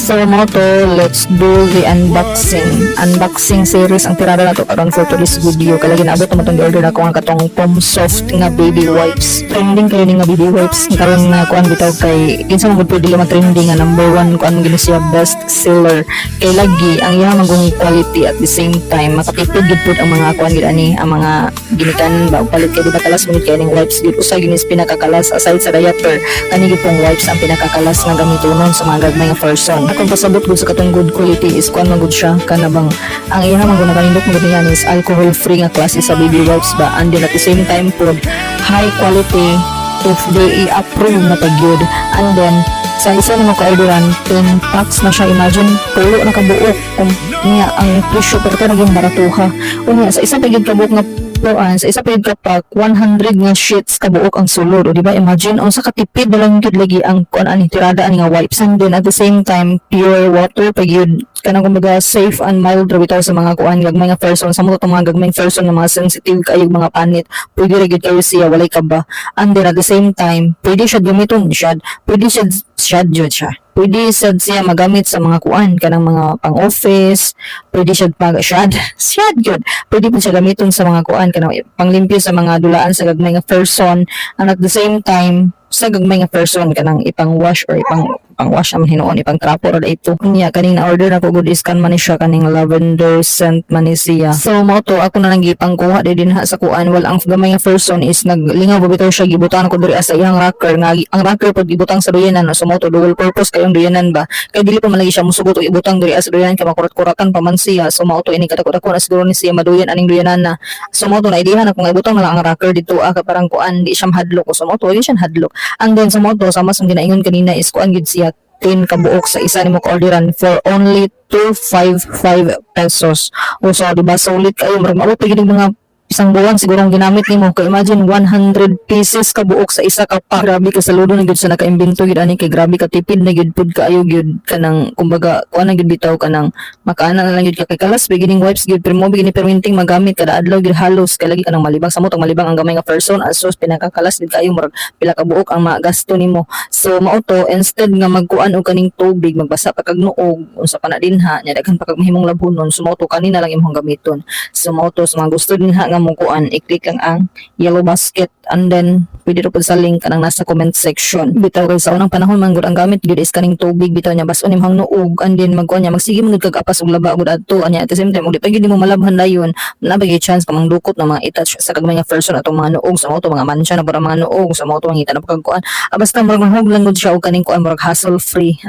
So mo to, let's do the unboxing series ang tirada nato karon for today's video. Kaya ginaabot mo itong order na ko ang katong Pom Soft nga baby wipes. Trending kayo nga baby wipes karon na kuan bitaw kay kinsa mo pwede lang trending nga number 1 kuan gini siya best seller. Kay lagi ang iya magong quality at the same time makatipid gid pud ang mga kuan gid ani ang mga ginikan ba palit kay di ba kalas mo kay ning wipes gid usay ginis pinakakalas aside sa diaper kani gid pong wipes ang pinakakalas nga gamiton sa mga gagmay nga person. Akong pasabot gud sa katong good quality is kuan man gud siya kana bang ang iya man gud nakanindot mo gud niyan is alcohol free nga klase sa baby wipes ba and then at the same time pud high quality if they approve na pagyud and then sa isa na mo ka-orderan 10 packs na siya, imagine pulo na kabuok kung niya ang presyo pero ka naging baratuha unya sa isa pagid kabuok nga sa isa pagid ka pack 100 nga sheets kabuok ang sulod o diba imagine unsa katipid na lang gyud lagi ang kuan ani tirada ani nga wipes and then at the same time pure water pagyud kanang kumbaga safe and mild ra bitaw sa mga kuan gagmay nga person sa mga mga gagmay person nga mga sensitive kayong mga panit pwede ra gyud kayo siya walay kaba and then at the same time pwede siya gamiton pwede siya pwede siya magamit sa mga kuan kanang mga pang-office pwede siya shad gyud pwede po siya gamiton sa mga kuan kanang panglimpyo sa mga dulaan sa gagmay nga person and at the same time sa gagmay nga person kanang ipang-wash or pang-wash ang hinuon ipang trapo ra ito niya kaning na-order na ko good iskan man ni siya kaning lavender scent man ni siya so mo to ako na lang gipangkuha din ha sa kuan wal ang gamay nga person is naglingaw bitaw siya gibutan ko diri sa iyang rocker nga ang rocker pud gibutang sa doyanan so mo to dual purpose kayong doyanan ba kay dili pa man lagi siya musugot og ibutang diri sa doyanan kay makurat-kuratan pa man siya so mo to ini kadako-dako na siguro ni siya maduyan aning doyanan na so mo to na idihan ako nga ibutang na lang ang rocker dito parang kuan di siya mahadlok so mo to di siya hadlok and then sa mo to sama sa ginaingon kanina is kuan gid siya 10 kabuok sa isa nimo ka-orderan for only 255 pesos. O so diba sulit kayo marag maabot pagid mga isang buwan siguro ang ginamit nimo kay imagine 100 pieces kabuok sa isa ka pack grabe ka saludo na gyud sa naka-imbento gyud ani kay grabe ka tipid na gyud pud kaayo gyud kanang kumbaga kuan na gyud bitaw kanang makaana na lang gyud kay kalas beginning wipes gyud pero mo beginning perminting magamit kada adlaw gyud halos kay lagi kanang malibang sa mo tong malibang ang gamay nga person asos pinakakalas gyud kaayo murag pila ka buok ang magasto nimo so mao to instead nga magkuan og kaning tubig magbasa pa kag nuog unsa pa na dinha nya daghan pa kag mahimong labhonon so mao to kanina lang imong gamiton so mao to sa mga gusto dinha nga mong kuan i-click lang ang yellow basket and then pwede ro pud sa link kanang nasa comment section bitaw kay sa unang panahon man gud ang gamit gud is kaning tubig bitaw nya bas unim hang nuog and then magkuan nya magsige man gud kag apas og laba gud adto anya at the same time og di pa gid mo malabhan dayon nabagay chance kamang dukot na mga i-touch sa kag mga person atong mga nuog sa mo to mga mansya na para mga nuog sa mo to mangita na pagkuan basta murag mahog lang gud siya og kaning kuan murag hassle free